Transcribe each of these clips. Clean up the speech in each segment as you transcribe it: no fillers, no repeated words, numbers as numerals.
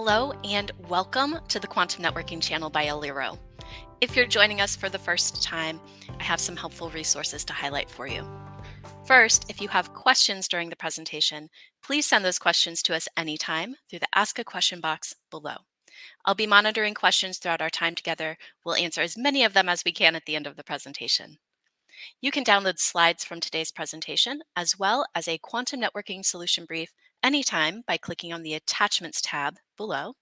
Hello and welcome to the Quantum Networking channel by Aliro. If you're joining us for the first time, I have some helpful resources to highlight for you. First, if you have questions during the presentation, please send those questions to us anytime through the Ask a Question box below. I'll be monitoring questions throughout our time together. We'll answer as many of them as we can at the end of the presentation. You can download slides from today's presentation, as well as a quantum networking solution brief anytime by clicking on the Attachments tab below.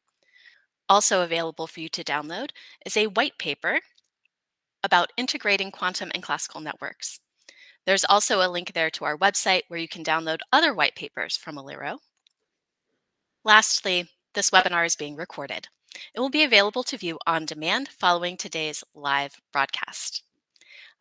Also available for you to download is a white paper about integrating quantum and classical networks. There's also a link there to our website where you can download other white papers from Aliro. Lastly, this webinar is being recorded. It will be available to view on demand following today's live broadcast.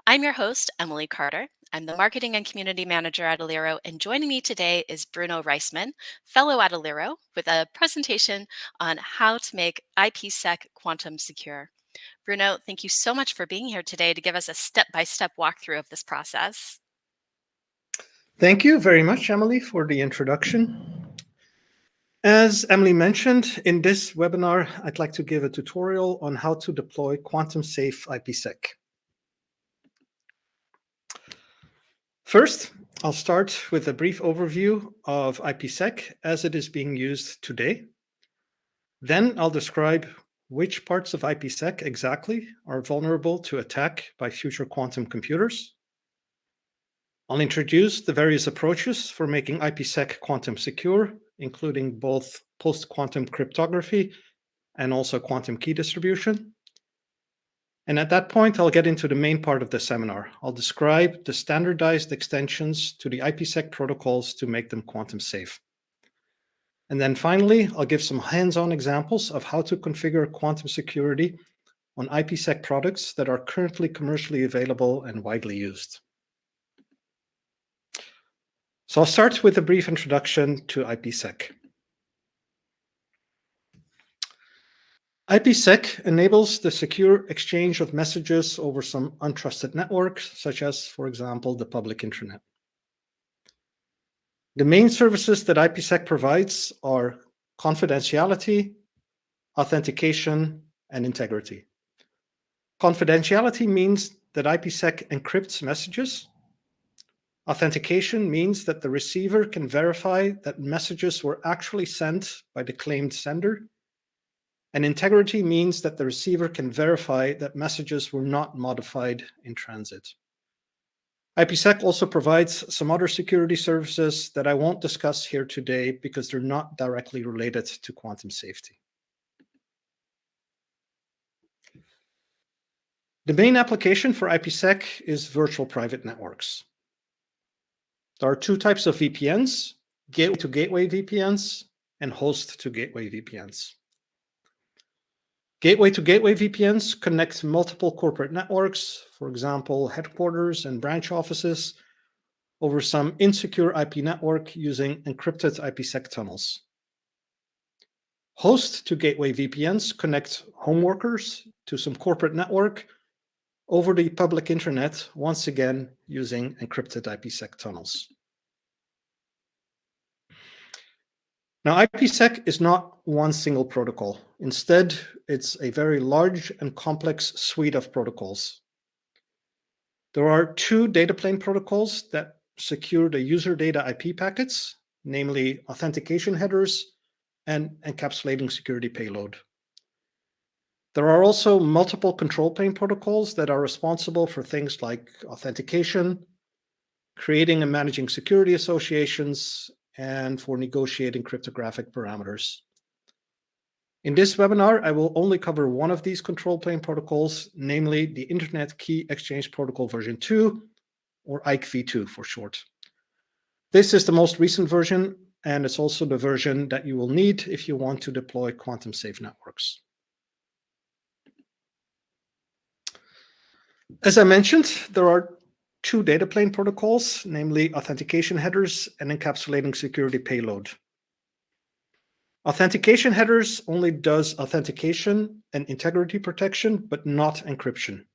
I'm your host, Emily Carter. I'm the Marketing and Community Manager at Aliro, and joining me today is Bruno Rijsman, Fellow at Aliro, with a presentation on how to make IPsec quantum secure. Bruno, thank you so much for being here today to give us a step-by-step walkthrough of this process. Thank you very much, Emily, for the introduction. As Emily mentioned, in this webinar, I'd like to give a tutorial on how to deploy quantum-safe IPsec. First, I'll start with a brief overview of IPsec as it is being used today. Then I'll describe which parts of IPsec exactly are vulnerable to attack by future quantum computers. I'll introduce the various approaches for making IPsec quantum secure, including both post-quantum cryptography and also quantum key distribution. And at that point, I'll get into the main part of the seminar. I'll describe the standardized extensions to the IPsec protocols to make them quantum safe. And then finally, I'll give some hands-on examples of how to configure quantum security on IPsec products that are currently commercially available and widely used. So I'll start with a brief introduction to IPsec. IPsec enables the secure exchange of messages over some untrusted networks, such as, for example, the public internet. The main services that IPsec provides are confidentiality, authentication, and integrity. Confidentiality means that IPsec encrypts messages. Authentication means that the receiver can verify that messages were actually sent by the claimed sender. And integrity means that the receiver can verify that messages were not modified in transit. IPsec also provides some other security services that I won't discuss here today because they're not directly related to quantum safety. The main application for IPsec is virtual private networks. There are two types of VPNs, gateway-to-gateway VPNs and host-to-gateway VPNs. Gateway-to-gateway VPNs connect multiple corporate networks, for example, headquarters and branch offices, over some insecure IP network using encrypted IPsec tunnels. Host-to-gateway VPNs connect home workers to some corporate network over the public internet, once again using encrypted IPsec tunnels. Now, IPsec is not one single protocol. Instead, it's a very large and complex suite of protocols. There are two data plane protocols that secure the user data IP packets, namely authentication headers and encapsulating security payload. There are also multiple control plane protocols that are responsible for things like authentication, creating and managing security associations, and for negotiating cryptographic parameters. In this webinar, I will only cover one of these control plane protocols, namely the Internet Key Exchange Protocol version 2, or IKV2 for short. This is the most recent version, and it's also the version that you will need if you want to deploy quantum-safe networks. As I mentioned, there are two data plane protocols, namely authentication headers and encapsulating security payload. Authentication headers only does authentication and integrity protection, but not encryption.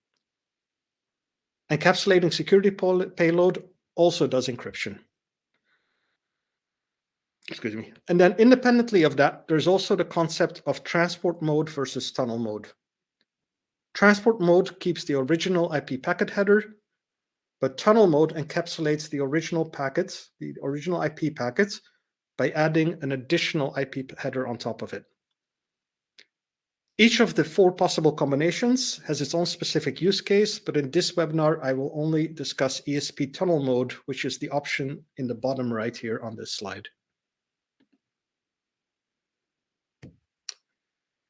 Encapsulating security payload also does encryption. Excuse me. And then independently of that, there's also the concept of transport mode versus tunnel mode. Transport mode keeps the original IP packet header, but tunnel mode encapsulates the original packet, the original IP packet, by adding an additional IP header on top of it. Each of the 4 possible combinations has its own specific use case, but in this webinar, I will only discuss ESP tunnel mode, which is the option in the bottom right here on this slide.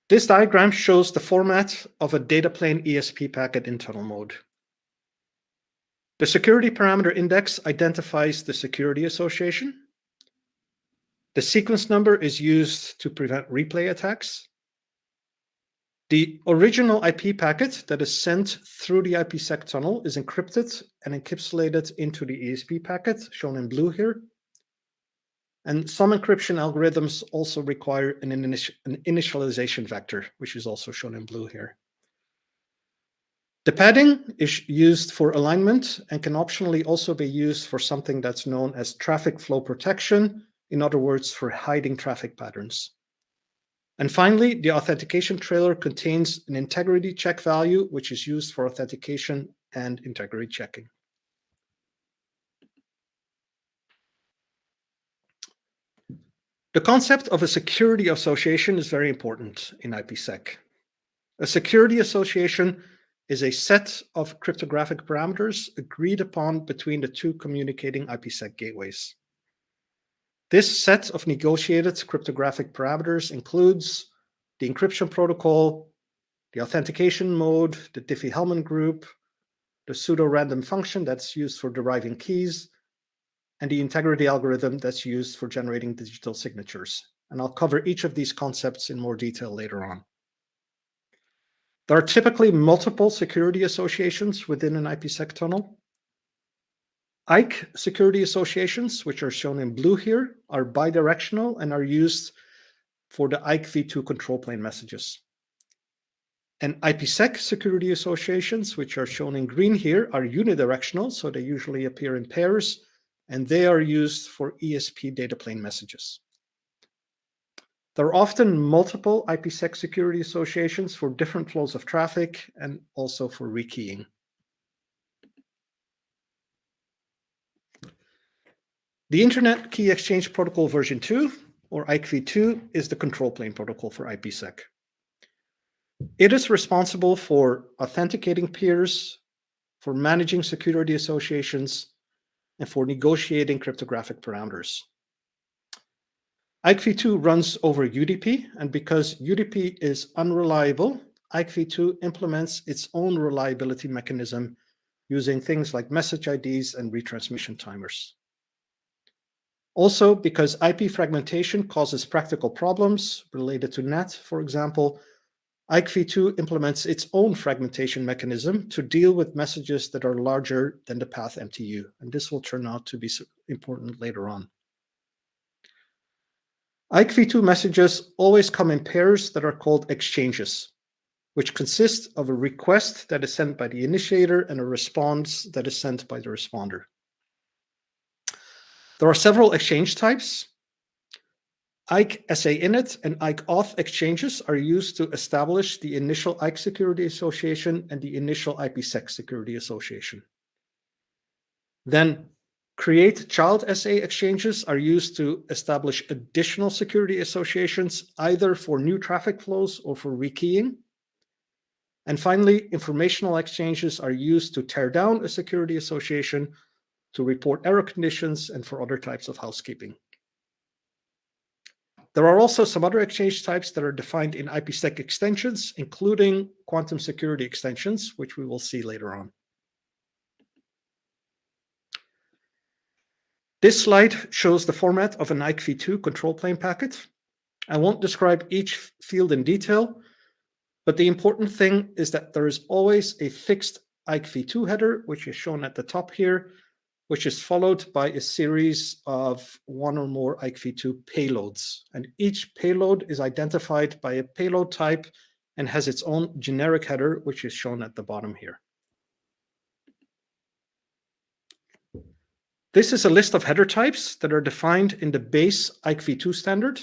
This diagram shows the format of a data plane ESP packet in tunnel mode. The security parameter index identifies the security association. The sequence number is used to prevent replay attacks. The original IP packet that is sent through the IPsec tunnel is encrypted and encapsulated into the ESP packet, shown in blue here. And some encryption algorithms also require an initialization vector, which is also shown in blue here. The padding is used for alignment and can optionally also be used for something that's known as traffic flow protection, in other words, for hiding traffic patterns. And finally, the authentication trailer contains an integrity check value, which is used for authentication and integrity checking. The concept of a security association is very important in IPsec. A security association is a set of cryptographic parameters agreed upon between the 2 communicating IPsec gateways. This set of negotiated cryptographic parameters includes the encryption protocol, the authentication mode, the Diffie-Hellman group, the pseudo-random function that's used for deriving keys, and the integrity algorithm that's used for generating digital signatures. And I'll cover each of these concepts in more detail later on. There are typically multiple security associations within an IPsec tunnel. IKE security associations, which are shown in blue here, are bidirectional and are used for the IKE v2 control plane messages. And IPsec security associations, which are shown in green here, are unidirectional, so they usually appear in pairs, and they are used for ESP data plane messages. There are often multiple IPsec security associations for different flows of traffic and also for rekeying. The Internet Key Exchange Protocol version 2, or IKE-v2, is the control plane protocol for IPsec. It is responsible for authenticating peers, for managing security associations, and for negotiating cryptographic parameters. IKE-v2 runs over UDP, and because UDP is unreliable, IKE-v2 implements its own reliability mechanism using things like message IDs and retransmission timers. Also, because IP fragmentation causes practical problems related to NAT, for example, IKE-v2 implements its own fragmentation mechanism to deal with messages that are larger than the path MTU, and this will turn out to be important later on. IKE-v2 messages always come in pairs that are called exchanges, which consist of a request that is sent by the initiator and a response that is sent by the responder. There are several exchange types. IKE SA-init and IKE auth exchanges are used to establish the initial IKE security association and the initial IPsec security association. Then create child SA exchanges are used to establish additional security associations, either for new traffic flows or for rekeying. And finally, informational exchanges are used to tear down a security association, to report error conditions, and for other types of housekeeping. There are also some other exchange types that are defined in IPsec extensions, including quantum security extensions, which we will see later on. This slide shows the format of an IKE-v2 control plane packet. I won't describe each field in detail, but the important thing is that there is always a fixed IKE-v2 header, which is shown at the top here, which is followed by a series of one or more IKE-v2 payloads. And each payload is identified by a payload type and has its own generic header, which is shown at the bottom here. This is a list of header types that are defined in the base IKV2 standard.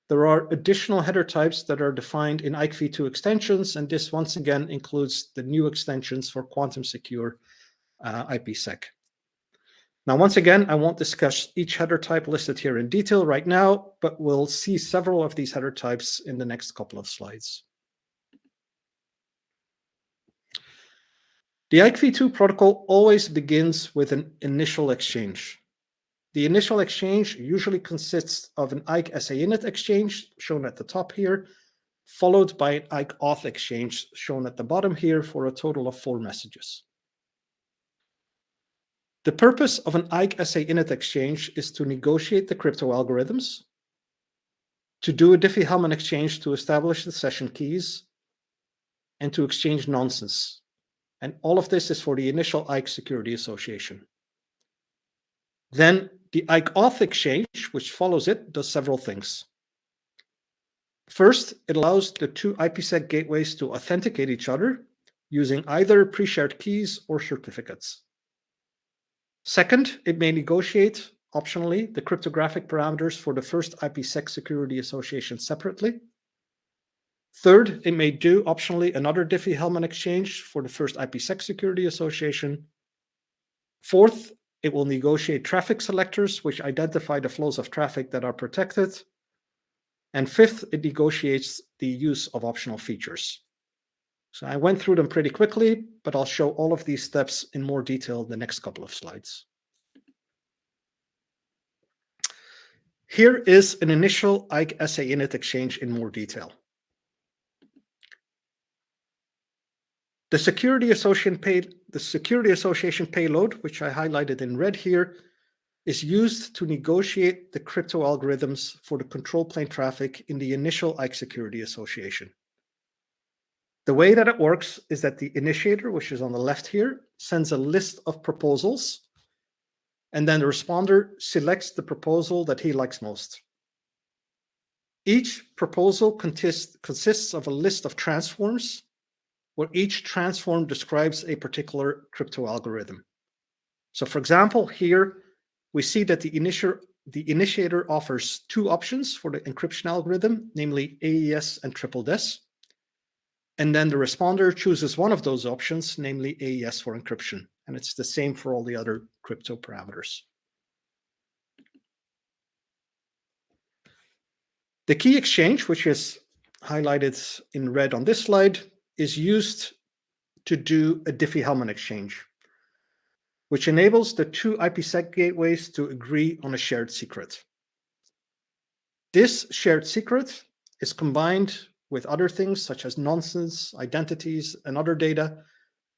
There are additional header types that are defined in IKV2 extensions, and this once again includes the new extensions for quantum secure IPsec. Now, once again, I won't discuss each header type listed here in detail right now, but we'll see several of these header types in the next couple of slides. The IKV2 protocol always begins with an initial exchange. The initial exchange usually consists of an IKE SA init exchange, shown at the top here, followed by an IKE auth exchange, shown at the bottom here, for a total of 4 messages. The purpose of an IKE SA init exchange is to negotiate the crypto algorithms, to do a Diffie-Hellman exchange to establish the session keys, and to exchange nonsense. And all of this is for the initial IKE security association. Then the IKE auth exchange, which follows it, does several things. First, it allows the 2 IPsec gateways to authenticate each other using either pre-shared keys or certificates. Second, it may negotiate, optionally, the cryptographic parameters for the first IPsec security association separately. Third, it may do, optionally, another Diffie-Hellman exchange for the first IPsec security association. Fourth, it will negotiate traffic selectors, which identify the flows of traffic that are protected. And fifth, it negotiates the use of optional features. So I went through them pretty quickly, but I'll show all of these steps in more detail in the next couple of slides. Here is an initial IKE SA init exchange in more detail. The security association payload, which I highlighted in red here, is used to negotiate the crypto algorithms for the control plane traffic in the initial IKE security association. The way that it works is that the initiator, which is on the left here, sends a list of proposals, and then the responder selects the proposal that he likes most. Each proposal consists of a list of transforms, where each transform describes a particular crypto algorithm. So for example, here we see that the initiator offers 2 options for the encryption algorithm, namely AES and triple DES. And then the responder chooses one of those options, namely AES for encryption. And it's the same for all the other crypto parameters. The key exchange, which is highlighted in red on this slide, is used to do a Diffie-Hellman exchange, which enables the 2 IPsec gateways to agree on a shared secret. This shared secret is combined with other things such as nonsense, identities, and other data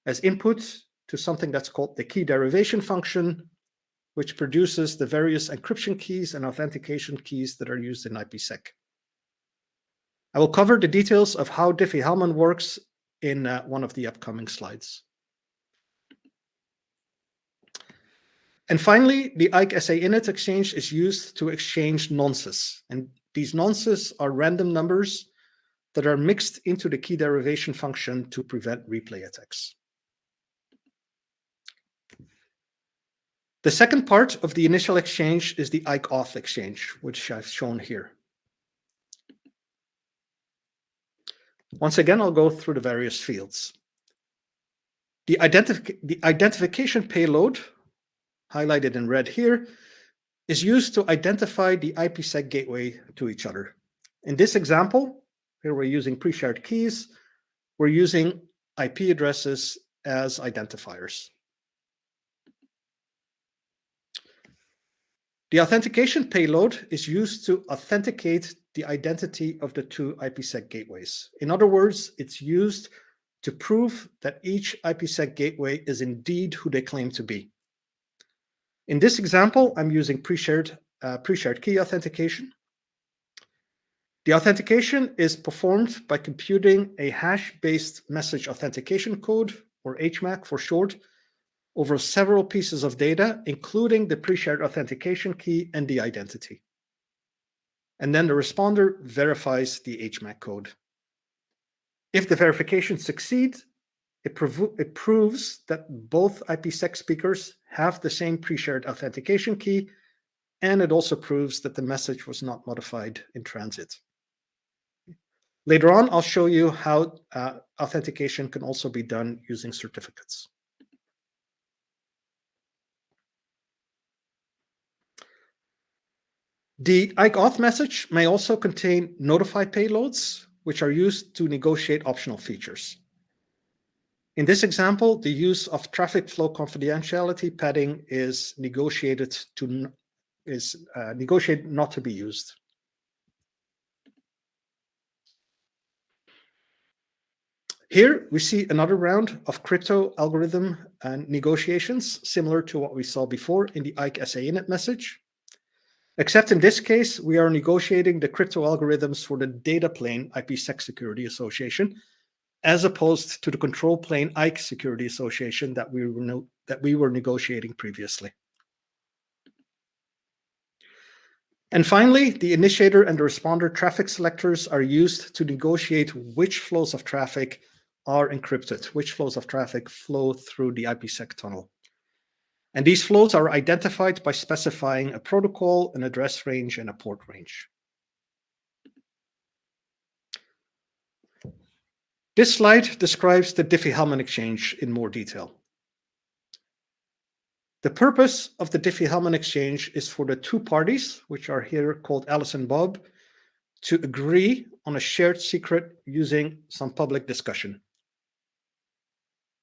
as input to something that's called the key derivation function, which produces the various encryption keys and authentication keys that are used in IPsec. I will cover the details of how Diffie-Hellman works in one of the upcoming slides. And finally, the IKE SA init exchange is used to exchange nonces. And these nonces are random numbers that are mixed into the key derivation function to prevent replay attacks. The second part of the initial exchange is the IKE auth exchange, which I've shown here. Once again, I'll go through the various fields. The identification payload, highlighted in red here, is used to identify the IPsec gateway to each other. In this example, here we're using pre-shared keys. We're using IP addresses as identifiers. The authentication payload is used to authenticate the identity of the 2 IPsec gateways. In other words, it's used to prove that each IPsec gateway is indeed who they claim to be. In this example, I'm using pre-shared key authentication. The authentication is performed by computing a hash-based message authentication code, or HMAC for short, over several pieces of data, including the pre-shared authentication key and the identity. And then the responder verifies the HMAC code. If the verification succeeds, It proves that both IPsec speakers have the same pre-shared authentication key, and it also proves that the message was not modified in transit. Later on, I'll show you how authentication can also be done using certificates. The ICE-auth message may also contain notify payloads, which are used to negotiate optional features. In this example, the use of traffic flow confidentiality padding is negotiated not to be used. Here we see another round of crypto algorithm and negotiations, similar to what we saw before in the ICE SA init message. Except in this case, we are negotiating the crypto algorithms for the data plane IPsec Security Association, as opposed to the control plane ICE Security Association that we were negotiating previously. And finally, the initiator and the responder traffic selectors are used to negotiate which flows of traffic are encrypted, which flows of traffic flow through the IPsec tunnel. And these flows are identified by specifying a protocol, an address range, and a port range. This slide describes the Diffie-Hellman exchange in more detail. The purpose of the Diffie-Hellman exchange is for the two parties, which are here called Alice and Bob, to agree on a shared secret using some public discussion.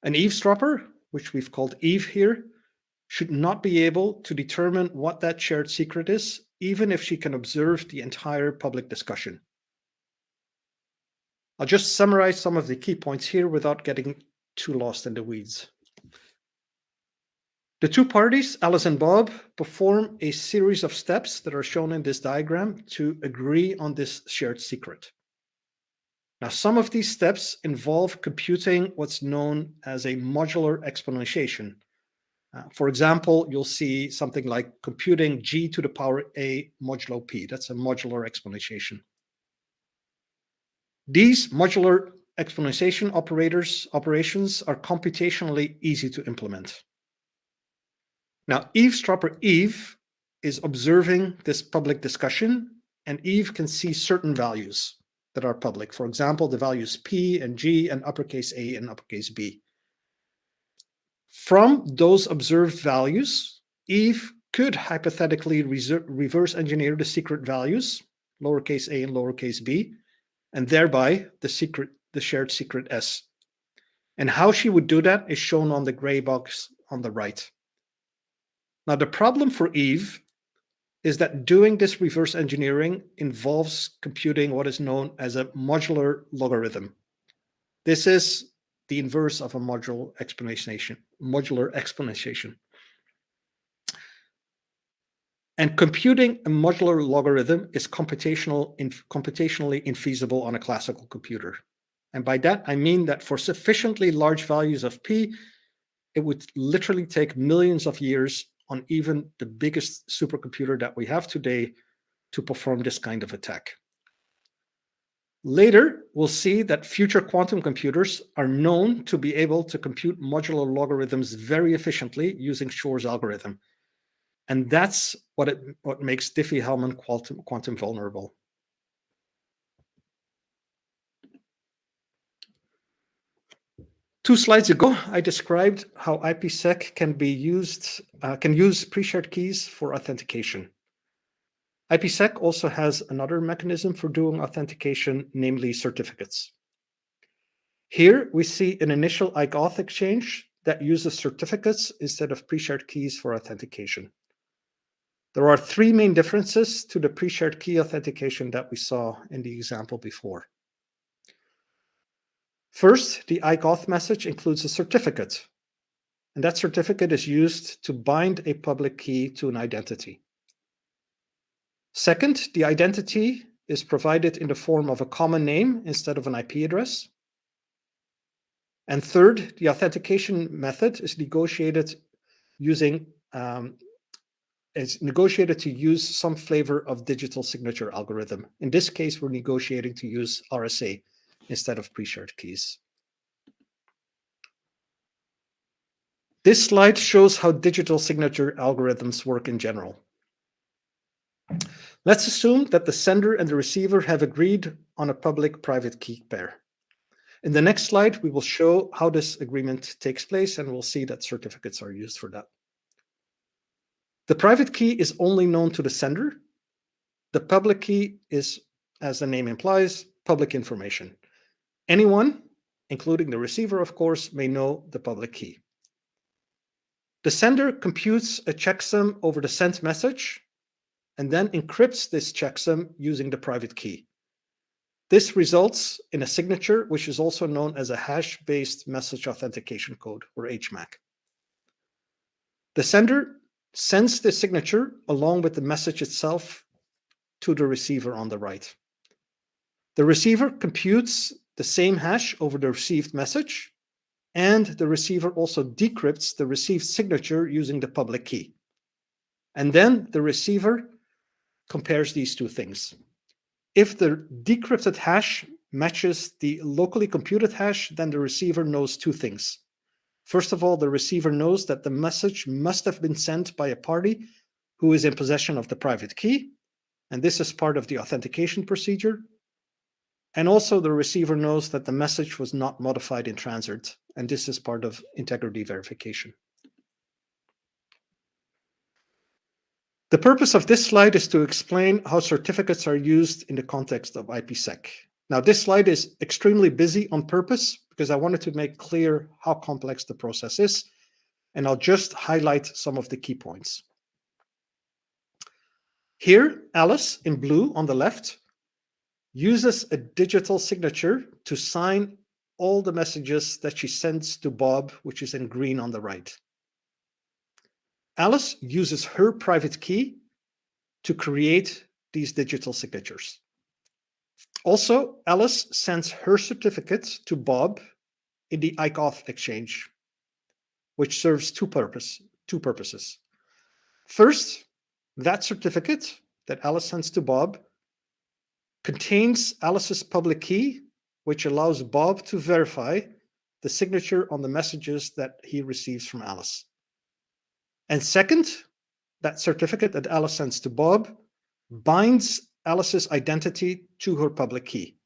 An eavesdropper, which we've called Eve here, should not be able to determine what that shared secret is, even if she can observe the entire public discussion. I'll just summarize some of the key points here without getting too lost in the weeds. The two parties, Alice and Bob, perform a series of steps that are shown in this diagram to agree on this shared secret. Now, some of these steps involve computing what's known as a modular exponentiation. For example, you'll see something like computing g to the power a modulo p. That's a modular exponentiation. These modular exponentiation operations are computationally easy to implement. Now, eavesdropper Eve is observing this public discussion, and Eve can see certain values that are public. For example, the values p and g and uppercase A and uppercase B. From those observed values, Eve could hypothetically reverse engineer the secret values, lowercase a and lowercase b, and thereby the shared secret S. And how she would do that is shown on the gray box on the right. Now, the problem for Eve is that doing this reverse engineering involves computing what is known as a modular logarithm. This is the inverse of a modular exponentiation. And computing a modular logarithm is computationally infeasible on a classical computer. And by that, I mean that for sufficiently large values of p, it would literally take millions of years on even the biggest supercomputer that we have today to perform this kind of attack. Later, we'll see that future quantum computers are known to be able to compute modular logarithms very efficiently using Shor's algorithm. And that's what makes Diffie-Hellman quantum vulnerable. Two slides ago, I described how IPsec can use pre-shared keys for authentication. IPsec also has another mechanism for doing authentication, namely certificates. Here we see an initial ICE-auth exchange that uses certificates instead of pre-shared keys for authentication. There are three main differences to the pre-shared key authentication that we saw in the example before. First, the ICE-auth message includes a certificate, and that certificate is used to bind a public key to an identity. Second, the identity is provided in the form of a common name instead of an IP address. And third, the authentication method is negotiated to use some flavor of digital signature algorithm. In this case, we're negotiating to use RSA instead of pre-shared keys. This slide shows how digital signature algorithms work in general. Let's assume that the sender and the receiver have agreed on a public-private key pair. In the next slide, we will show how this agreement takes place, and we'll see that certificates are used for that. The private key is only known to the sender. The public key is, as the name implies, public information. Anyone, including the receiver, of course, may know the public key. The sender computes a checksum over the sent message and then encrypts this checksum using the private key. This results in a signature, which is also known as a hash-based message authentication code, or HMAC. The sender sends the signature along with the message itself to the receiver on the right. The receiver computes the same hash over the received message, and the receiver also decrypts the received signature using the public key. And then the receiver compares these two things. If the decrypted hash matches the locally computed hash, then the receiver knows two things. First of all, the receiver knows that the message must have been sent by a party who is in possession of the private key, and this is part of the authentication procedure. And also the receiver knows that the message was not modified in transit, and this is part of integrity verification. The purpose of this slide is to explain how certificates are used in the context of IPsec. Now, this slide is extremely busy on purpose because I wanted to make clear how complex the process is, and I'll just highlight some of the key points. Here, Alice, in blue on the left, uses a digital signature to sign all the messages that she sends to Bob, which is in green on the right. Alice uses her private key to create these digital signatures. Also, Alice sends her certificate to Bob in the ICauth exchange, which serves two purposes. First, that certificate that Alice sends to Bob contains Alice's public key, which allows Bob to verify the signature on the messages that he receives from Alice. And second, that certificate that Alice sends to Bob binds Alice's identity to her public key.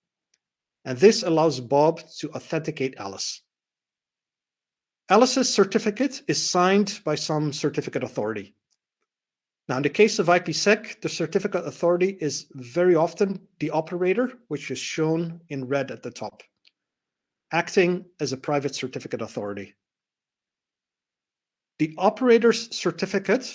And this allows Bob to authenticate Alice. Alice's certificate is signed by some certificate authority. Now, in the case of IPsec, the certificate authority is very often the operator, which is shown in red at the top, acting as a private certificate authority. The operator's certificate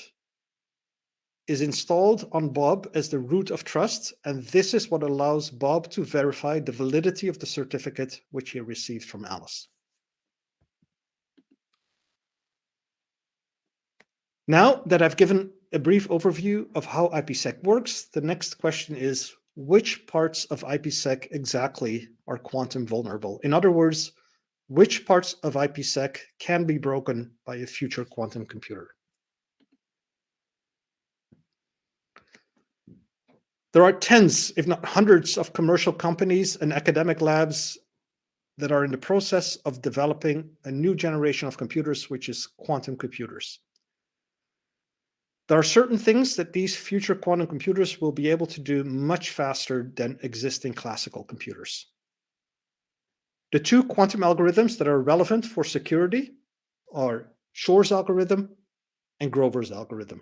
is installed on Bob as the root of trust, and this is what allows Bob to verify the validity of the certificate which he received from Alice. Now that I've given a brief overview of how IPsec works, the next question is, which parts of IPsec exactly are quantum vulnerable? In other words, which parts of IPsec can be broken by a future quantum computer? There are tens, if not hundreds, of commercial companies and academic labs that are in the process of developing a new generation of computers, which is quantum computers. There are certain things that these future quantum computers will be able to do much faster than existing classical computers. The two quantum algorithms that are relevant for security are Shor's algorithm and Grover's algorithm.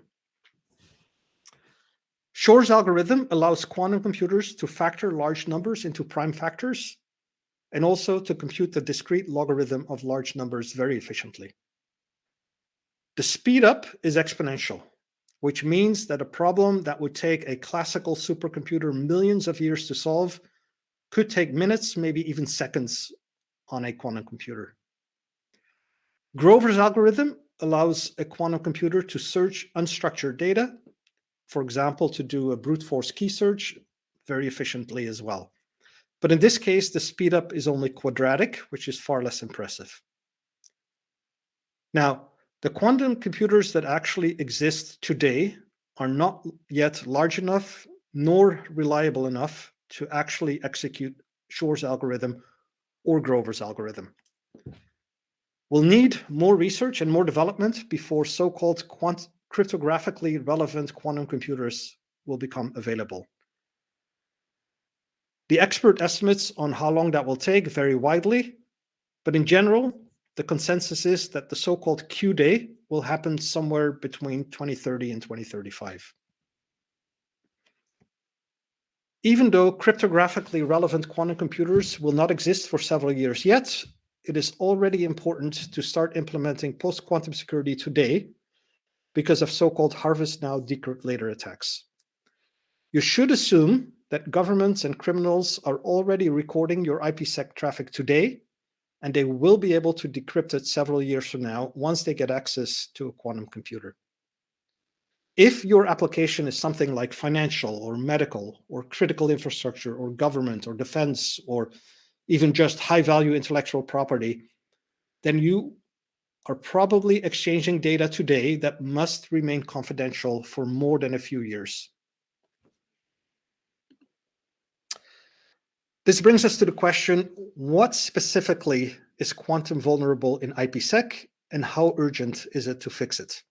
Shor's algorithm allows quantum computers to factor large numbers into prime factors and also to compute the discrete logarithm of large numbers very efficiently. The speed up is exponential, which means that a problem that would take a classical supercomputer millions of years to solve could take minutes, maybe even seconds on a quantum computer. Grover's algorithm allows a quantum computer to search unstructured data, for example, to do a brute force key search very efficiently as well. But in this case, the speed up is only quadratic, which is far less impressive. Now, the quantum computers that actually exist today are not yet large enough nor reliable enough to actually execute Shor's algorithm or Grover's algorithm. We'll need more research and more development before so-called cryptographically relevant quantum computers will become available. The expert estimates on how long that will take vary widely, but in general, the consensus is that the so-called Q-day will happen somewhere between 2030 and 2035. Even though cryptographically relevant quantum computers will not exist for several years yet, it is already important to start implementing post-quantum security today because of so-called harvest now, decrypt later attacks. You should assume that governments and criminals are already recording your IPsec traffic today, and they will be able to decrypt it several years from now once they get access to a quantum computer. If your application is something like financial or medical or critical infrastructure or government or defense or even just high-value intellectual property, then you are probably exchanging data today that must remain confidential for more than a few years. This brings us to the question, what specifically is quantum vulnerable in IPsec and how urgent is it to fix it?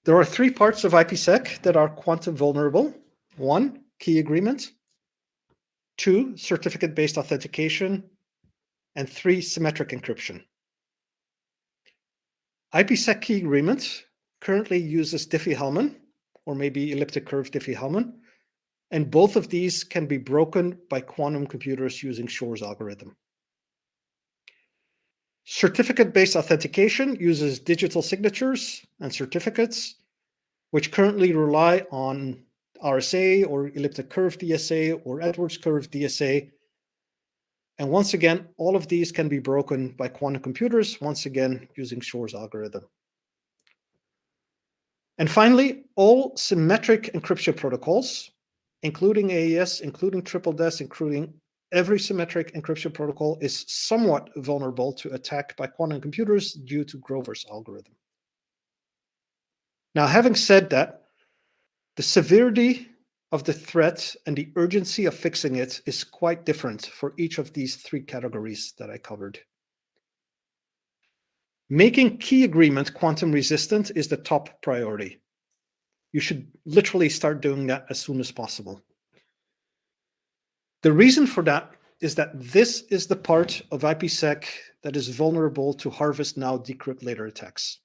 There are three parts of IPsec that are quantum vulnerable. 1, key agreement. 2, certificate-based authentication. And 3, symmetric encryption. IPsec key agreement currently uses Diffie-Hellman, or maybe elliptic curve Diffie-Hellman, and both of these can be broken by quantum computers using Shor's algorithm. Certificate-based authentication uses digital signatures and certificates, which currently rely on RSA or elliptic curve DSA or Edwards curve DSA. And once again, all of these can be broken by quantum computers, once again, using Shor's algorithm. And finally, all symmetric encryption protocols, including AES, including triple DES, including every symmetric encryption protocol, is somewhat vulnerable to attack by quantum computers due to Grover's algorithm. Now, having said that, the severity of the threat and the urgency of fixing it is quite different for each of these three categories that I covered. Making key agreement quantum resistant is the top priority. You should literally start doing that as soon as possible. The reason for that is that this is the part of IPsec that is vulnerable to harvest now, decrypt later attacks.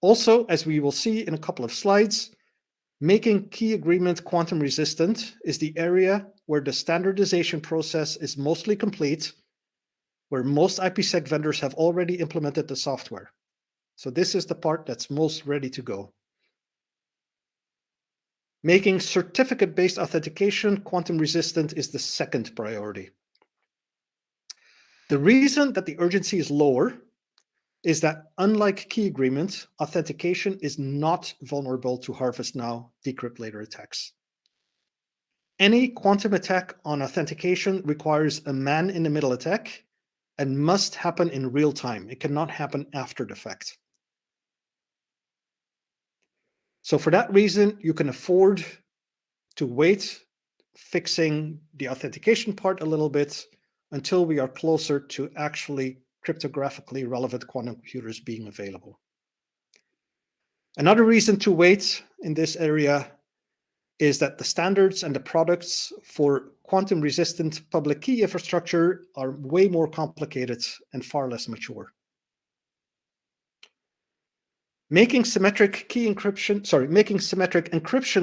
Also, as we will see in a couple of slides, making key agreement quantum resistant is the area where the standardization process is mostly complete, where most IPsec vendors have already implemented the software. So this is the part that's most ready to go. Making certificate-based authentication quantum resistant is the second priority. The reason that the urgency is lower is that, unlike key agreement, authentication is not vulnerable to harvest now, decrypt later attacks. Any quantum attack on authentication requires a man-in-the-middle attack and must happen in real time. It cannot happen after the fact. So for that reason, you can afford to wait fixing the authentication part a little bit until we are closer to actually cryptographically relevant quantum computers being available. Another reason to wait in this area is that the standards and the products for quantum resistant public key infrastructure are way more complicated and far less mature. Making symmetric encryption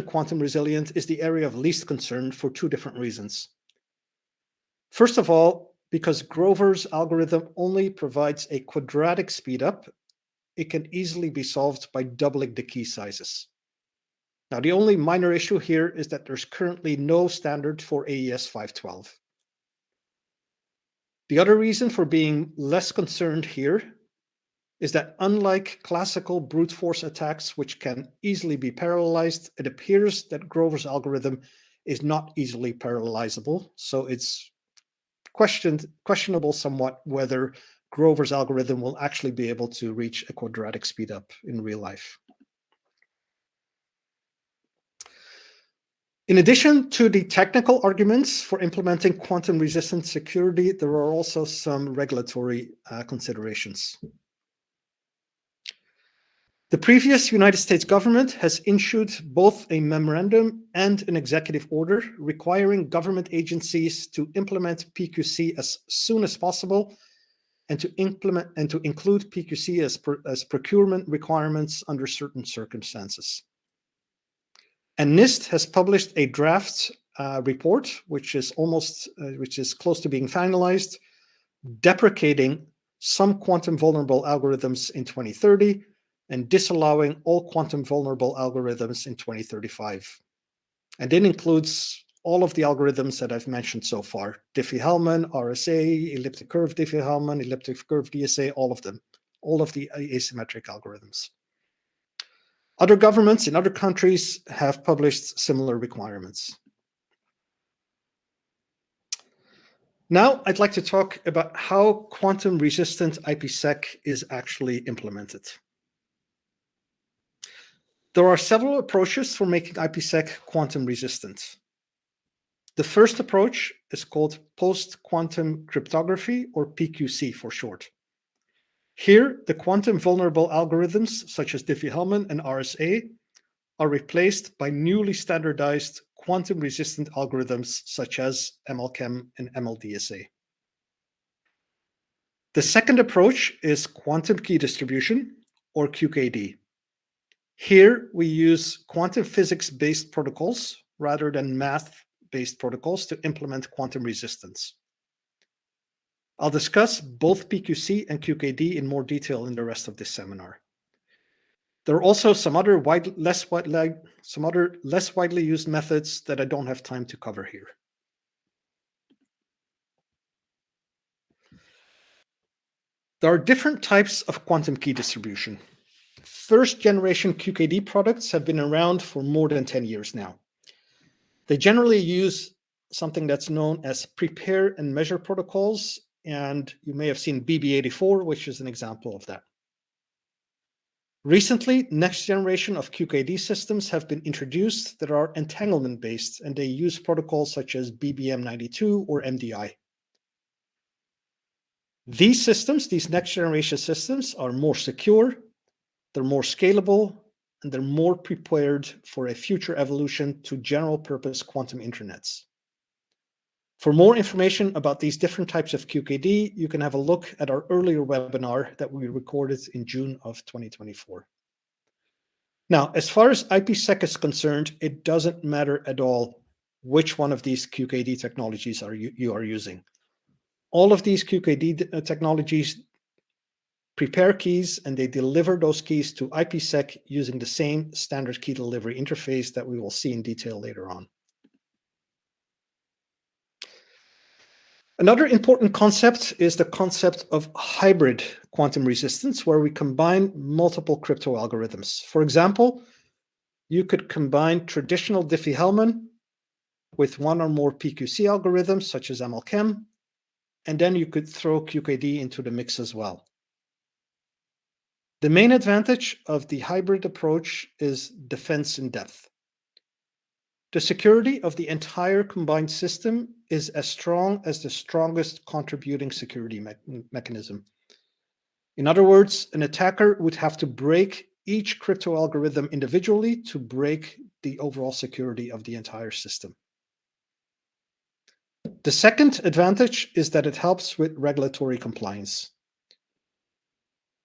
quantum resilient is the area of least concern for two different reasons. First of all, because Grover's algorithm only provides a quadratic speedup, it can easily be solved by doubling the key sizes. Now, the only minor issue here is that there's currently no standard for AES 512. The other reason for being less concerned here is that, unlike classical brute force attacks, which can easily be parallelized, it appears that Grover's algorithm is not easily parallelizable. So it's questionable somewhat whether Grover's algorithm will actually be able to reach a quadratic speedup in real life. In addition to the technical arguments for implementing quantum-resistant security, there are also some regulatory considerations. The previous United States government has issued both a memorandum and an executive order requiring government agencies to implement PQC as soon as possible and to include PQC as procurement requirements under certain circumstances. And NIST has published a draft report, which is close to being finalized, deprecating some quantum vulnerable algorithms in 2030 and disallowing all quantum vulnerable algorithms in 2035. And it includes all of the algorithms that I've mentioned so far: Diffie-Hellman, RSA, elliptic curve Diffie-Hellman, elliptic curve DSA, all of them, all of the asymmetric algorithms. Other governments in other countries have published similar requirements. Now, I'd like to talk about how quantum-resistant IPsec is actually implemented. There are several approaches for making IPsec quantum-resistant. The first approach is called post-quantum cryptography, or PQC for short. Here, the quantum vulnerable algorithms, such as Diffie-Hellman and RSA, are replaced by newly standardized quantum-resistant algorithms such as MLChem and MLDSA. The second approach is quantum key distribution, or QKD. Here, we use quantum physics-based protocols rather than math-based protocols to implement quantum resistance. I'll discuss both PQC and QKD in more detail in the rest of this seminar. There are also some other less widely used methods that I don't have time to cover here. There are different types of quantum key distribution. First generation QKD products have been around for more than 10 years now. They generally use something that's known as prepare and measure protocols, and you may have seen BB84, which is an example of that. Recently, next generation of QKD systems have been introduced that are entanglement-based, and they use protocols such as BBM92 or MDI. These next generation systems are more secure, they're more scalable, and they're more prepared for a future evolution to general purpose quantum internets. For more information about these different types of QKD, you can have a look at our earlier webinar that we recorded in June of 2024. Now, as far as IPsec is concerned, it doesn't matter at all which one of these QKD technologies you are using. All of these QKD technologies prepare keys and they deliver those keys to IPsec using the same standard key delivery interface that we will see in detail later on. Another important concept is the concept of hybrid quantum resistance, where we combine multiple crypto algorithms. For example, you could combine traditional Diffie-Hellman with one or more PQC algorithms, such as MLChem, and then you could throw QKD into the mix as well. The main advantage of the hybrid approach is defense in depth. The security of the entire combined system is as strong as the strongest contributing security mechanism. In other words, an attacker would have to break each crypto algorithm individually to break the overall security of the entire system. The second advantage is that it helps with regulatory compliance.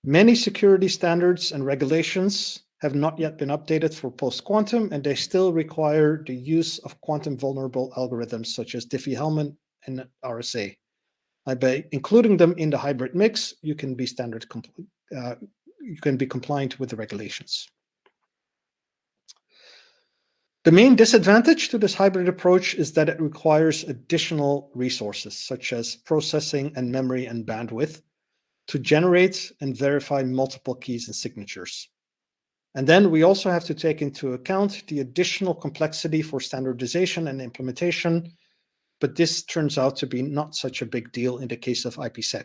Many security standards and regulations have not yet been updated for post-quantum, and they still require the use of quantum vulnerable algorithms such as Diffie-Hellman and RSA. By including them in the hybrid mix, you can be compliant with the regulations. The main disadvantage to this hybrid approach is that it requires additional resources, such as processing and memory and bandwidth, to generate and verify multiple keys and signatures. And then we also have to take into account the additional complexity for standardization and implementation, but this turns out to be not such a big deal in the case of IPsec.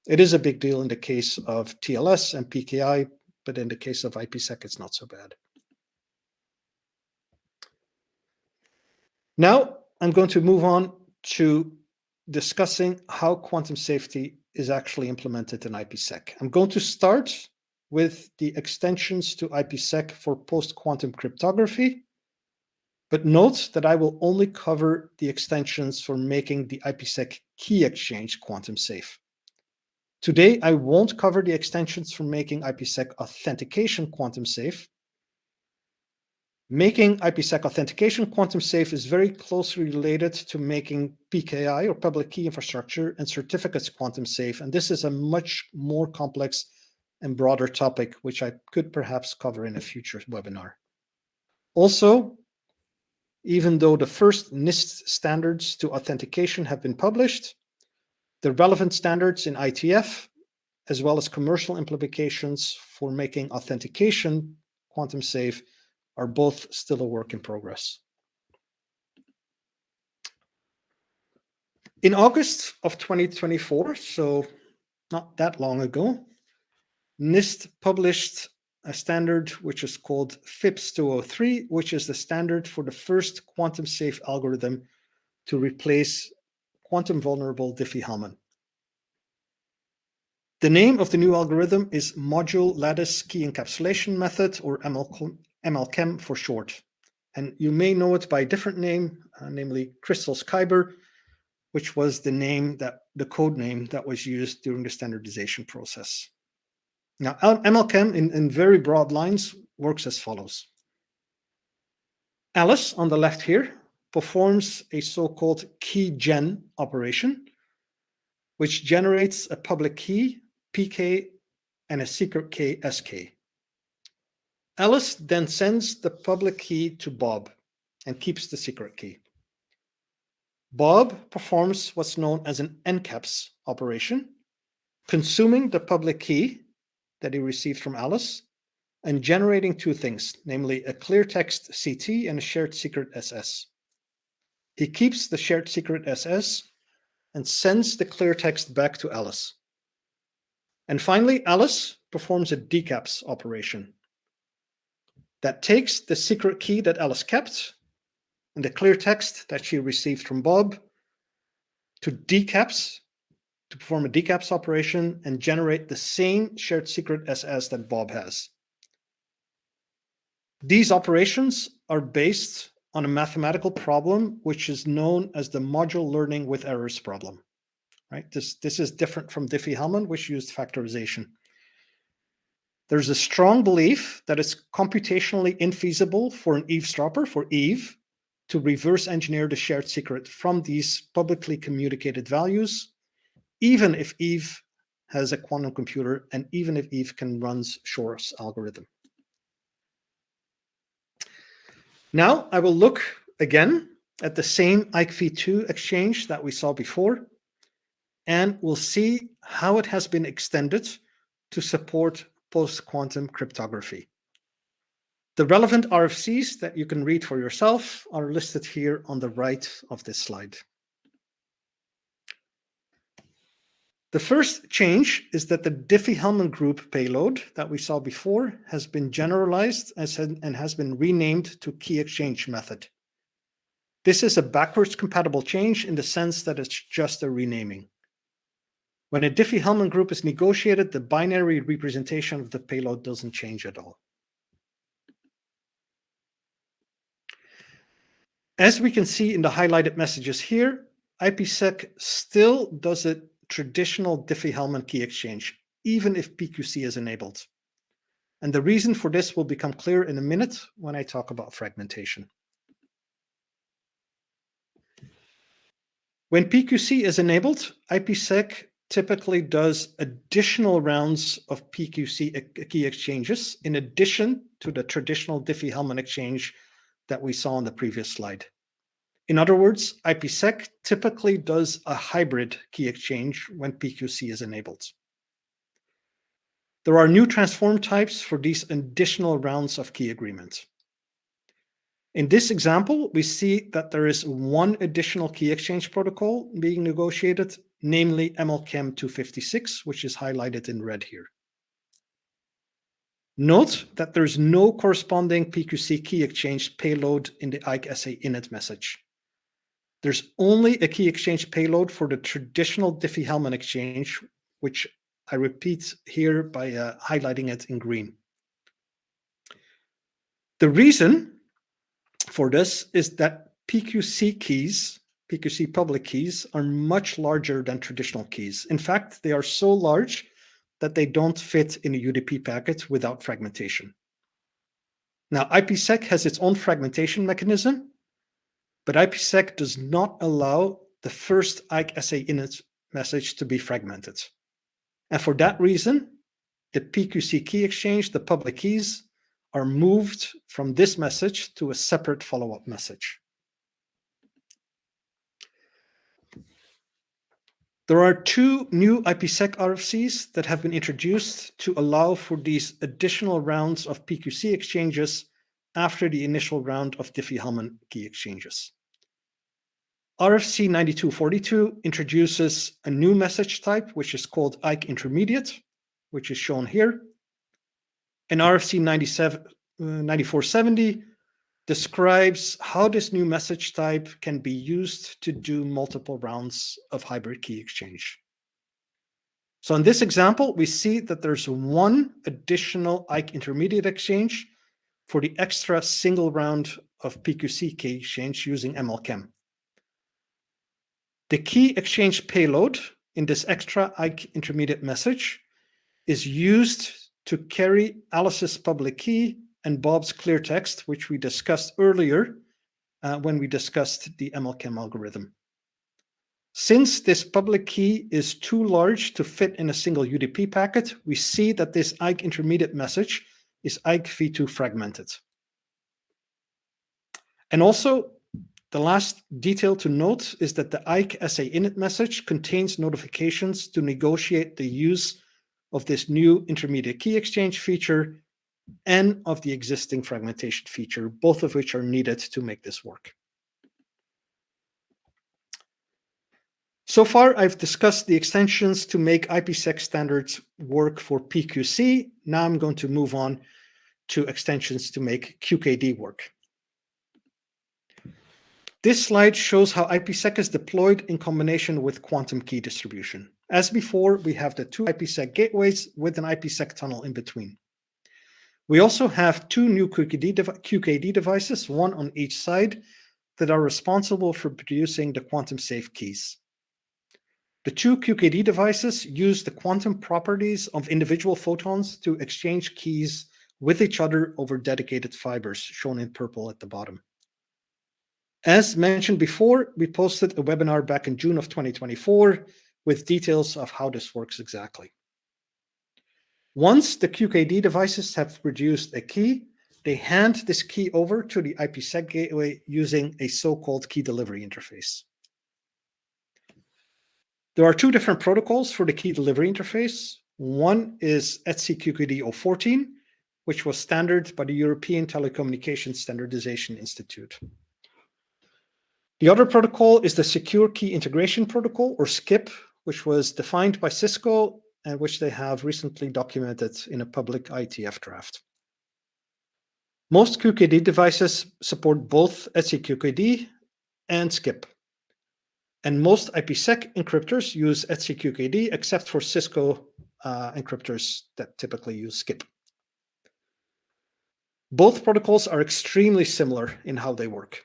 It is a big deal in the case of TLS and PKI, but in the case of IPsec, it's not so bad. Now I'm going to move on to discussing how quantum safety is actually implemented in IPsec. I'm going to start with the extensions to IPsec for post-quantum cryptography, but note that I will only cover the extensions for making the IPsec key exchange quantum safe. Today, I won't cover the extensions for making IPsec authentication quantum safe. Making IPsec authentication quantum safe is very closely related to making PKI, or public key infrastructure, and certificates quantum safe, and this is a much more complex and broader topic, which I could perhaps cover in a future webinar. Also, even though the first NIST standards to authentication have been published, the relevant standards in ITF, as well as commercial implications for making authentication quantum safe, are both still a work in progress. In August of 2024, so not that long ago, NIST published a standard which is called FIPS 203, which is the standard for the first quantum safe algorithm to replace quantum vulnerable Diffie-Hellman. The name of the new algorithm is Module Lattice Key Encapsulation Method, or MLChem for short. And you may know it by a different name, namely Crystals Kyber, which was the code name that was used during the standardization process. Now, MLChem, in very broad lines, works as follows. Alice, on the left here, performs a so-called key gen operation, which generates a public key, PK, and a secret key, SK. Alice then sends the public key to Bob and keeps the secret key. Bob performs what's known as an encaps operation, consuming the public key that he received from Alice and generating two things, namely a clear text CT and a shared secret SS. He keeps the shared secret SS and sends the clear text back to Alice. And finally, Alice performs a decaps operation that takes the secret key that Alice kept and the clear text that she received from Bob to perform a decaps operation and generate the same shared secret SS that Bob has. These operations are based on a mathematical problem which is known as the module learning with errors problem. Right? This is different from Diffie-Hellman, which used factorization. There's a strong belief that it's computationally infeasible for an eavesdropper, for Eve, to reverse engineer the shared secret from these publicly communicated values, even if Eve has a quantum computer and even if Eve can run Shor's algorithm. Now I will look again at the same IKV2 exchange that we saw before, and we'll see how it has been extended to support post-quantum cryptography. The relevant RFCs that you can read for yourself are listed here on the right of this slide. The first change is that the Diffie-Hellman group payload that we saw before has been generalized and has been renamed to key exchange method. This is a backwards compatible change in the sense that it's just a renaming. When a Diffie-Hellman group is negotiated, the binary representation of the payload doesn't change at all. As we can see in the highlighted messages here, IPsec still does a traditional Diffie-Hellman key exchange, even if PQC is enabled. And the reason for this will become clear in a minute when I talk about fragmentation. When PQC is enabled, IPsec typically does additional rounds of PQC key exchanges in addition to the traditional Diffie-Hellman exchange that we saw on the previous slide. In other words, IPsec typically does a hybrid key exchange when PQC is enabled. There are new transform types for these additional rounds of key agreement. In this example, we see that there is one additional key exchange protocol being negotiated, namely MLChem 256, which is highlighted in red here. Note that there is no corresponding PQC key exchange payload in the IKSA init message. There's only a key exchange payload for the traditional Diffie-Hellman exchange, which I repeat here by highlighting it in green. The reason for this is that PQC keys, PQC public keys, are much larger than traditional keys. In fact, they are so large that they don't fit in a UDP packet without fragmentation. Now, IPsec has its own fragmentation mechanism, but IPsec does not allow the first IKSA init message to be fragmented. And for that reason, the PQC key exchange, the public keys, are moved from this message to a separate follow-up message. There are two new IPsec RFCs that have been introduced to allow for these additional rounds of PQC exchanges after the initial round of Diffie-Hellman key exchanges. RFC 9242 introduces a new message type, which is called IK intermediate, which is shown here. And RFC 9470 describes how this new message type can be used to do multiple rounds of hybrid key exchange. So in this example, we see that there's one additional IK intermediate exchange for the extra single round of PQC key exchange using MLChem. The key exchange payload in this extra IK intermediate message is used to carry Alice's public key and Bob's clear text, which we discussed earlier when we discussed the MLChem algorithm. Since this public key is too large to fit in a single UDP packet, we see that this IK intermediate message is IK v2 fragmented. And also, the last detail to note is that the IK SA init message contains notifications to negotiate the use of this new intermediate key exchange feature and of the existing fragmentation feature, both of which are needed to make this work. So far, I've discussed the extensions to make IPsec standards work for PQC. Now I'm going to move on to extensions to make QKD work. This slide shows how IPsec is deployed in combination with quantum key distribution. As before, we have the two IPsec gateways with an IPsec tunnel in between. We also have two new QKD devices, one on each side, that are responsible for producing the quantum-safe keys. The two QKD devices use the quantum properties of individual photons to exchange keys with each other over dedicated fibers, shown in purple at the bottom. As mentioned before, we posted a webinar back in June of 2024 with details of how this works exactly. Once the QKD devices have produced a key, they hand this key over to the IPsec gateway using a so-called key delivery interface. There are two different protocols for the key delivery interface. One is ETSI QKD 014, which was standard by the European Telecommunications Standardization Institute. The other protocol is the Secure Key Integration Protocol, or SKIP, which was defined by Cisco and which they have recently documented in a public IETF draft. Most QKD devices support both ETSI QKD and SKIP. And most IPsec encryptors use ETSI QKD, except for Cisco encryptors that typically use SKIP. Both protocols are extremely similar in how they work.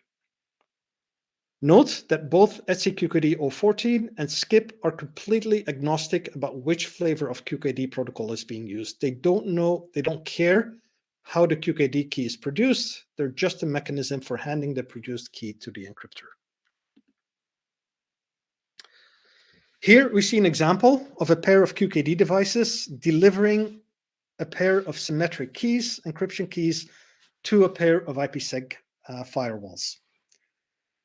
Note that both ETSI QKD 014 and SKIP are completely agnostic about which flavor of QKD protocol is being used. They don't care how the QKD key is produced. They're just a mechanism for handing the produced key to the encryptor. Here we see an example of a pair of QKD devices delivering a pair of symmetric keys, encryption keys, to a pair of IPsec firewalls.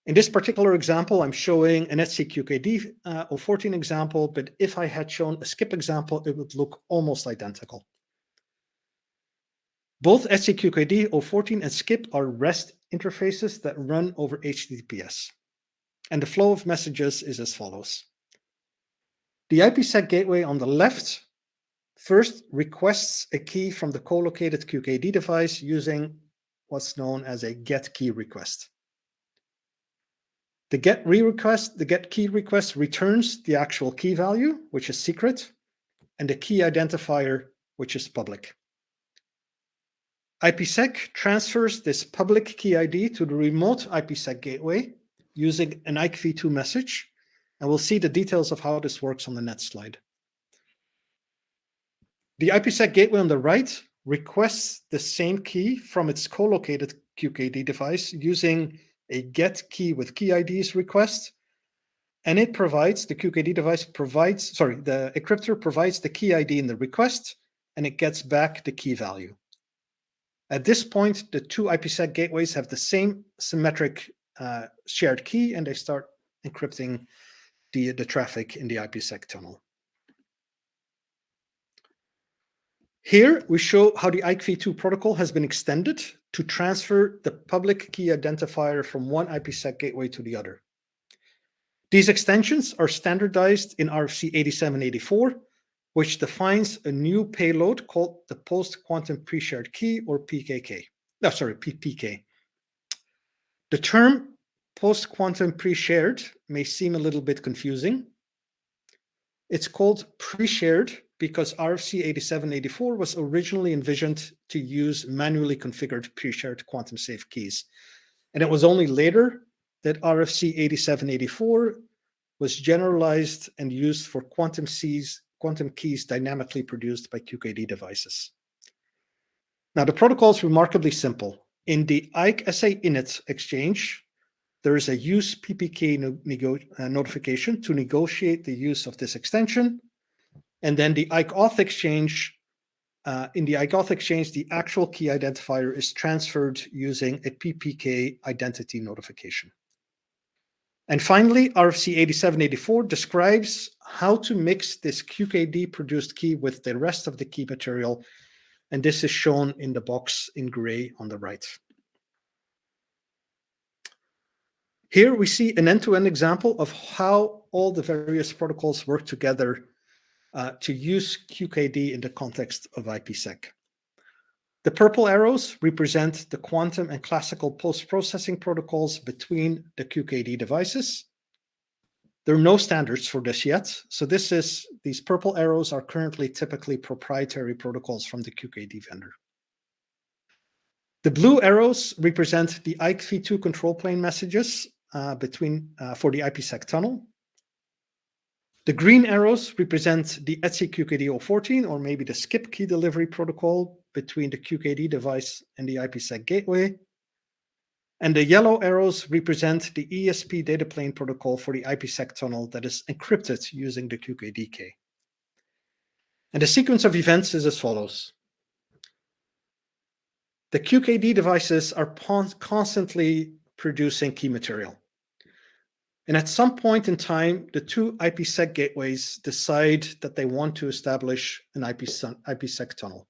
In this particular example, I'm showing an ETSI QKD 014 example, but if I had shown a SKIP example, it would look almost identical. Both ETSI QKD 014 and SKIP are REST interfaces that run over HTTPS. And the flow of messages is as follows. The IPsec gateway on the left first requests a key from the co-located QKD device using what's known as a GET key request. The get key request returns the actual key value, which is secret, and the key identifier, which is public. IPsec transfers this public key ID to the remote IPsec gateway using an IKV2 message, and we'll see the details of how this works on the next slide. The IPsec gateway on the right requests the same key from its co-located QKD device using a get key with key IDs request, and it provides, the QKD device provides, the encryptor provides the key ID in the request, and it gets back the key value. At this point, the two IPsec gateways have the same symmetric shared key, and they start encrypting the traffic in the IPsec tunnel. Here, we show how the IKV2 protocol has been extended to transfer the public key identifier from one IPsec gateway to the other. These extensions are standardized in RFC 8784, which defines a new payload called the post-quantum pre-shared key, or PKK. PPK. The term post-quantum pre-shared may seem a little bit confusing. It's called pre-shared because RFC 8784 was originally envisioned to use manually configured pre-shared quantum-safe keys. And it was only later that RFC 8784 was generalized and used for quantum keys dynamically produced by QKD devices. Now, the protocol is remarkably simple. In the IKE init exchange, there is a use PPK notification to negotiate the use of this extension. And then the IKE exchange, in the IKE exchange, the actual key identifier is transferred using a PPK identity notification. And finally, RFC 8784 describes how to mix this QKD-produced key with the rest of the key material, and this is shown in the box in gray on the right. Here we see an end-to-end example of how all the various protocols work together to use QKD in the context of IPsec. The purple arrows represent the quantum and classical post-processing protocols between the QKD devices. There are no standards for this yet, so these purple arrows are currently typically proprietary protocols from the QKD vendor. The blue arrows represent the IKV2 control plane messages for the IPsec tunnel. The green arrows represent the ETSI QKD 014, or maybe the skip key delivery protocol between the QKD device and the IPsec gateway. And the yellow arrows represent the ESP data plane protocol for the IPsec tunnel that is encrypted using the QKD key. And the sequence of events is as follows. The QKD devices are constantly producing key material. And at some point in time, the two IPsec gateways decide that they want to establish an IPsec tunnel.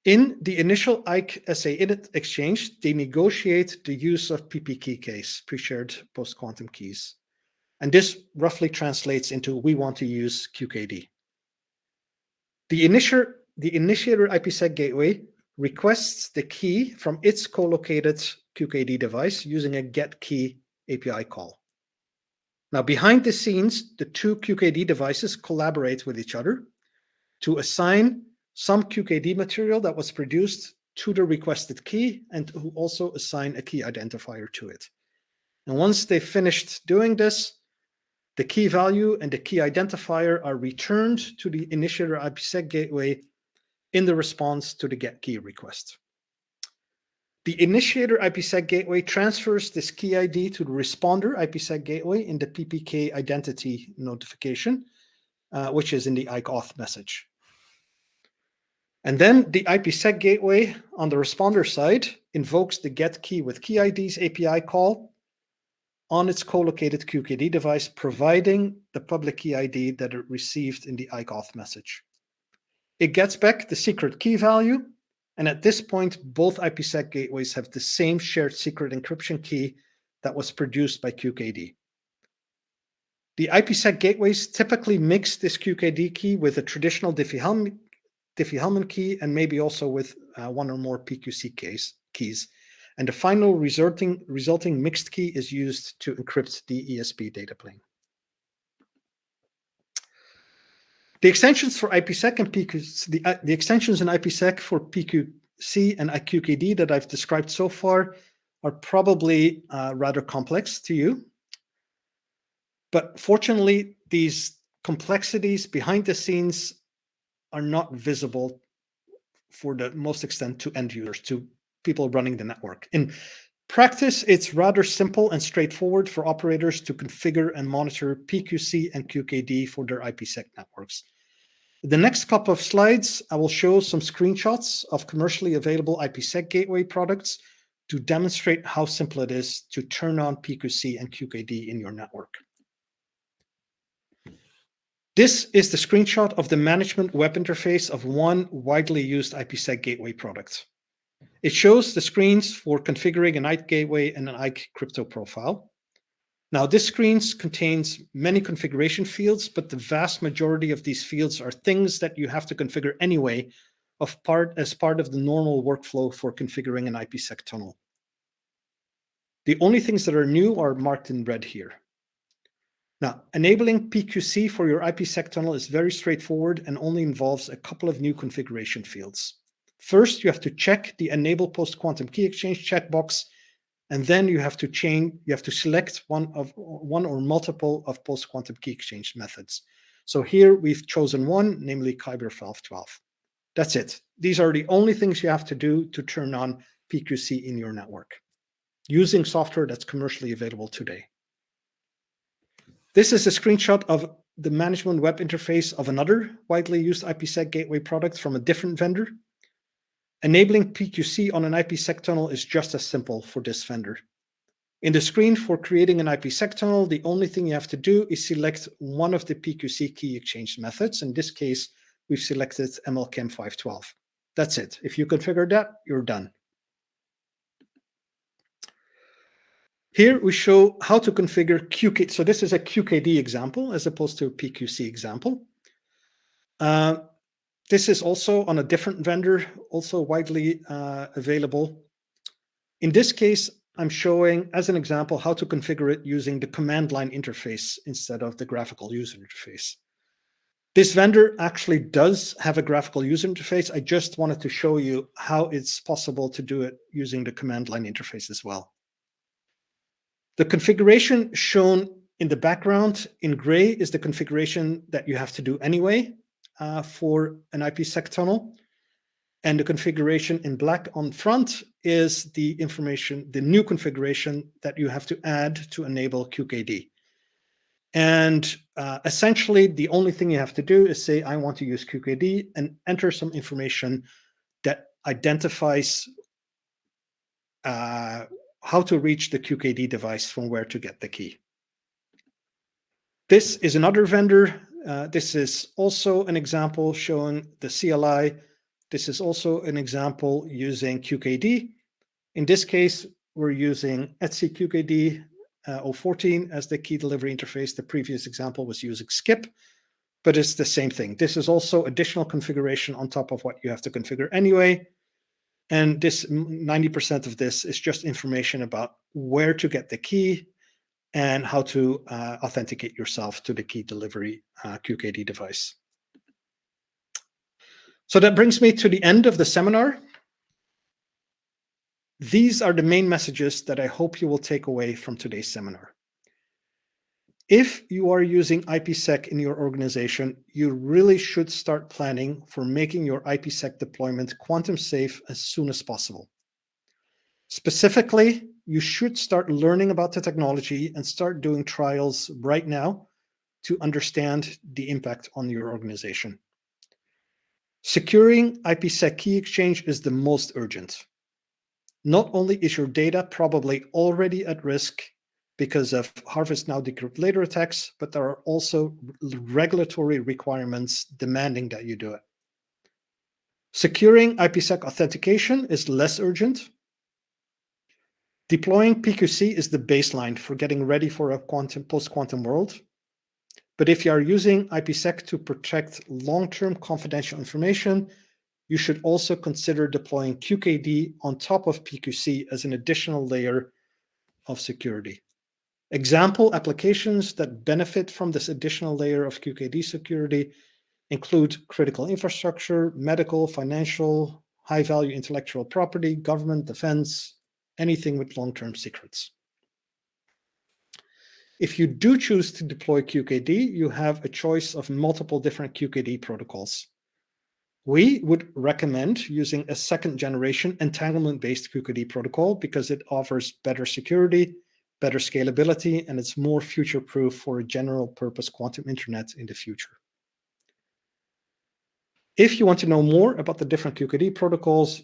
In the initial IKE-SA init exchange, they negotiate the use of PPK keys, pre-shared post-quantum keys. And this roughly translates into we want to use QKD. The initiator IPsec gateway requests the key from its co-located QKD device using a get key API call. Now, behind the scenes, the two QKD devices collaborate with each other to assign some QKD material that was produced to the requested key and who also assign a key identifier to it. And once they've finished doing this, the key value and the key identifier are returned to the initiator IPsec gateway in the response to the get key request. The initiator IPsec gateway transfers this key ID to the responder IPsec gateway in the PPK identity notification, which is in the IKE message. And then the IPsec gateway on the responder side invokes the get key with key IDs API call on its co-located QKD device, providing the public key ID that it received in the IKE message. It gets back the secret key value, and at this point, both IPsec gateways have the same shared secret encryption key that was produced by QKD. The IPsec gateways typically mix this QKD key with a traditional Diffie-Hellman key and maybe also with one or more PQC keys. And the final resulting mixed key is used to encrypt the ESP data plane. The extensions for IPsec and PQC, the extensions in IPsec for PQC and QKD that I've described so far are probably rather complex to you. But fortunately, these complexities behind the scenes are not visible for the most extent to end users, to people running the network. In practice, it's rather simple and straightforward for operators to configure and monitor PQC and QKD for their IPsec networks. The next couple of slides, I will show some screenshots of commercially available IPsec gateway products to demonstrate how simple it is to turn on PQC and QKD in your network. This is the screenshot of the management web interface of one widely used IPsec gateway product. It shows the screens for configuring an IKE gateway and an IKE crypto profile. Now, this screen contains many configuration fields, but the vast majority of these fields are things that you have to configure anyway as part of the normal workflow for configuring an IPsec tunnel. The only things that are new are marked in red here. Now, enabling PQC for your IPsec tunnel is very straightforward and only involves a couple of new configuration fields. First, you have to check the Enable Post-Quantum Key Exchange checkbox, and then you have to select one or multiple of post-quantum key exchange methods. So here we've chosen one, namely Kyber 1212. That's it. These are the only things you have to do to turn on PQC in your network, using software that's commercially available today. This is a screenshot of the management web interface of another widely used IPsec gateway product from a different vendor. Enabling PQC on an IPsec tunnel is just as simple for this vendor. In the screen for creating an IPsec tunnel, the only thing you have to do is select one of the PQC key exchange methods. In this case, we've selected MLChem 512. That's it. If you configure that, you're done. Here we show how to configure QKD. So this is a QKD example as opposed to a PQC example. This is also on a different vendor, also widely available. In this case, I'm showing as an example how to configure it using the command line interface instead of the graphical user interface. This vendor actually does have a graphical user interface. I just wanted to show you how it's possible to do it using the command line interface as well. The configuration shown in the background in gray is the configuration that you have to do anyway for an IPsec tunnel. And the configuration in black on front is the new configuration that you have to add to enable QKD. And essentially, the only thing you have to do is say, I want to use QKD, and enter some information that identifies how to reach the QKD device from where to get the key. This is another vendor. This is also an example showing the CLI. This is also an example using QKD. In this case, we're using Etsy QKD 014 as the key delivery interface. The previous example was using Skip, but it's the same thing. This is also additional configuration on top of what you have to configure anyway. And this 90% of this is just information about where to get the key and how to authenticate yourself to the key delivery QKD device. So that brings me to the end of the seminar. These are the main messages that I hope you will take away from today's seminar. If you are using IPsec in your organization, you really should start planning for making your IPsec deployment quantum safe as soon as possible. Specifically, you should start learning about the technology and start doing trials right now to understand the impact on your organization. Securing IPsec key exchange is the most urgent. Not only is your data probably already at risk because of harvest now, decrypt later attacks, but there are also regulatory requirements demanding that you do it. Securing IPsec authentication is less urgent. Deploying PQC is the baseline for getting ready for a post-quantum world. But if you are using IPsec to protect long-term confidential information, you should also consider deploying QKD on top of PQC as an additional layer of security. Example applications that benefit from this additional layer of QKD security include critical infrastructure, medical, financial, high-value intellectual property, government, defense, anything with long-term secrets. If you do choose to deploy QKD, you have a choice of multiple different QKD protocols. We would recommend using a second-generation entanglement-based QKD protocol because it offers better security, better scalability, and it's more future-proof for a general-purpose quantum internet in the future. If you want to know more about the different QKD protocols,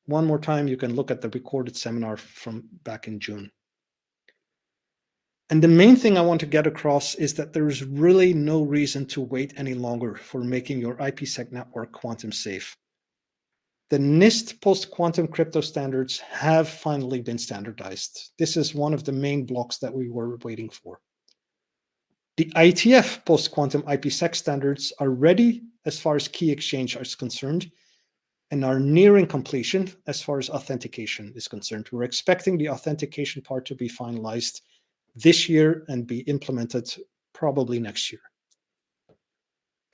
one more time, you can look at the recorded seminar from back in June. And the main thing I want to get across is that there is really no reason to wait any longer for making your IPsec network quantum safe. The NIST post-quantum crypto standards have finally been standardized. This is one of the main blocks that we were waiting for. The IETF post-quantum IPsec standards are ready as far as key exchange is concerned and are nearing completion as far as authentication is concerned. We're expecting the authentication part to be finalized this year and be implemented probably next year.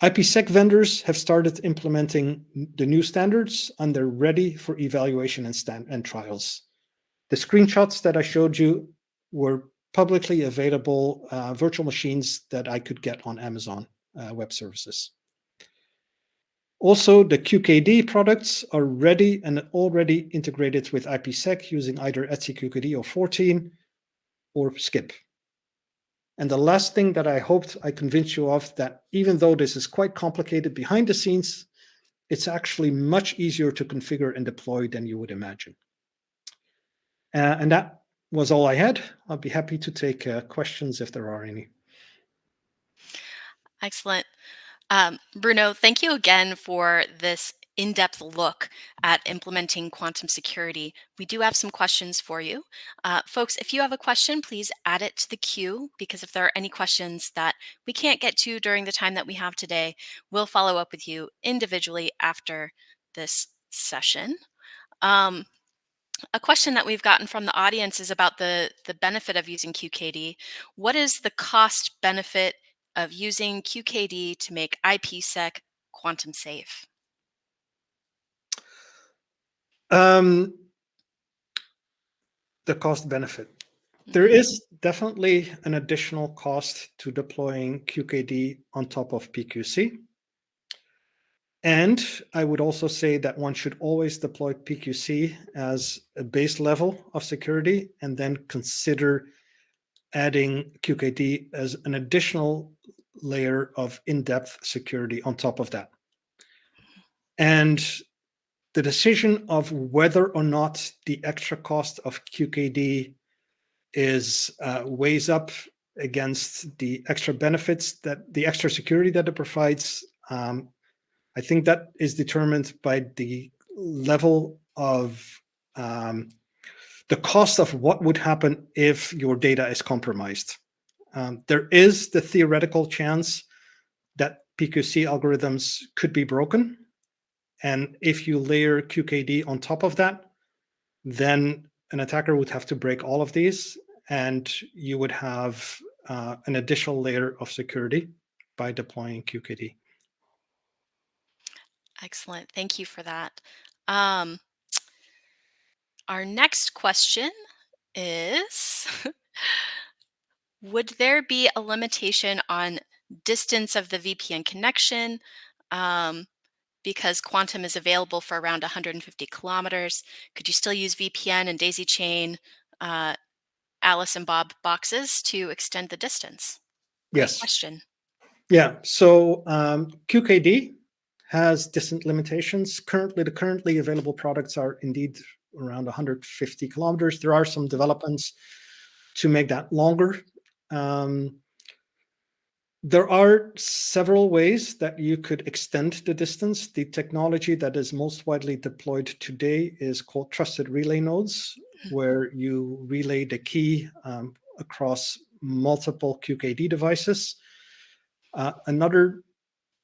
IPsec vendors have started implementing the new standards and they're ready for evaluation and trials. The screenshots that I showed you were publicly available virtual machines that I could get on Amazon Web Services. Also, the QKD products are ready and already integrated with IPsec using either etcqkd 014 or SKIP. And the last thing that I hoped I convinced you of, that even though this is quite complicated behind the scenes, it's actually much easier to configure and deploy than you would imagine. And that was all I had. I'll be happy to take questions if there are any. Excellent. Bruno, thank you again for this in-depth look at implementing quantum security. We do have some questions for you. Folks, if you have a question, please add it to the queue, because if there are any questions that we can't get to during the time that we have today, we'll follow up with you individually after this session. A question that we've gotten from the audience is about the benefit of using QKD. What is the cost benefit of using QKD to make IPsec quantum safe? The cost benefit. There is definitely an additional cost to deploying QKD on top of PQC. And I would also say that one should always deploy PQC as a base level of security and then consider adding QKD as an additional layer of in-depth security on top of that. And the decision of whether or not the extra cost of QKD is weighs up against the extra benefits, that the extra security that it provides, I think that is determined by the level of the cost of what would happen if your data is compromised. There is the theoretical chance that PQC algorithms could be broken. And if you layer QKD on top of that, then an attacker would have to break all of these, and you would have an additional layer of security by deploying QKD. Excellent. Thank you for that. Our next question is, would there be a limitation on distance of the VPN connection? Because quantum is available for around 150 kilometers. Could you still use VPN and daisy chain Alice and Bob boxes to extend the distance? Great Yes. question. Yeah. So QKD has distance limitations. The currently available products are indeed around 150 kilometers. There are some developments to make that longer. There are several ways that you could extend the distance. The technology that is most widely deployed today is called trusted relay nodes, where you relay the key across multiple QKD devices. Another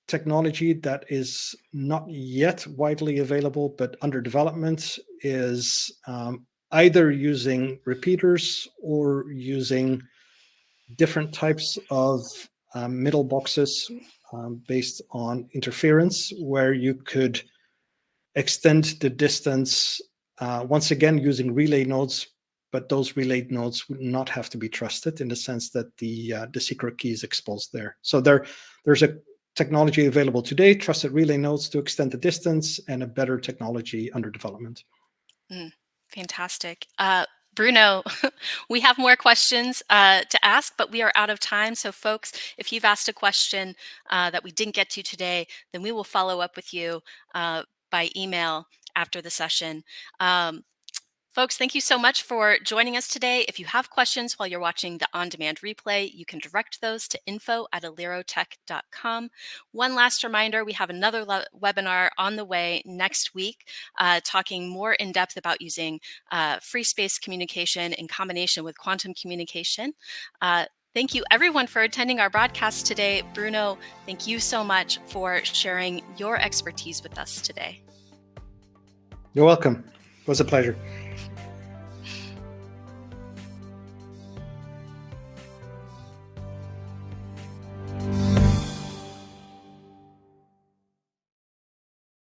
technology that is not yet widely available, but under development, is either using repeaters or using different types of middle boxes based on interference, where you could extend the distance, once again using relay nodes, but those relay nodes would not have to be trusted in the sense that the secret key is exposed there. So there's a technology available today, trusted relay nodes to extend the distance, and a better technology under development. Fantastic. Bruno, we have more questions to ask, but we are out of time. So folks, if you've asked a question that we didn't get to today, then we will follow up with you by email after the session. Folks, thank you so much for joining us today. If you have questions while you're watching the on-demand replay, you can direct those to info@alirotech.com. One last reminder, we have another webinar on the way next week, talking more in depth about using free space communication in combination with quantum communication. Thank you everyone for attending our broadcast today. Bruno, thank you so much for sharing your expertise with us today. You're welcome. It was a pleasure.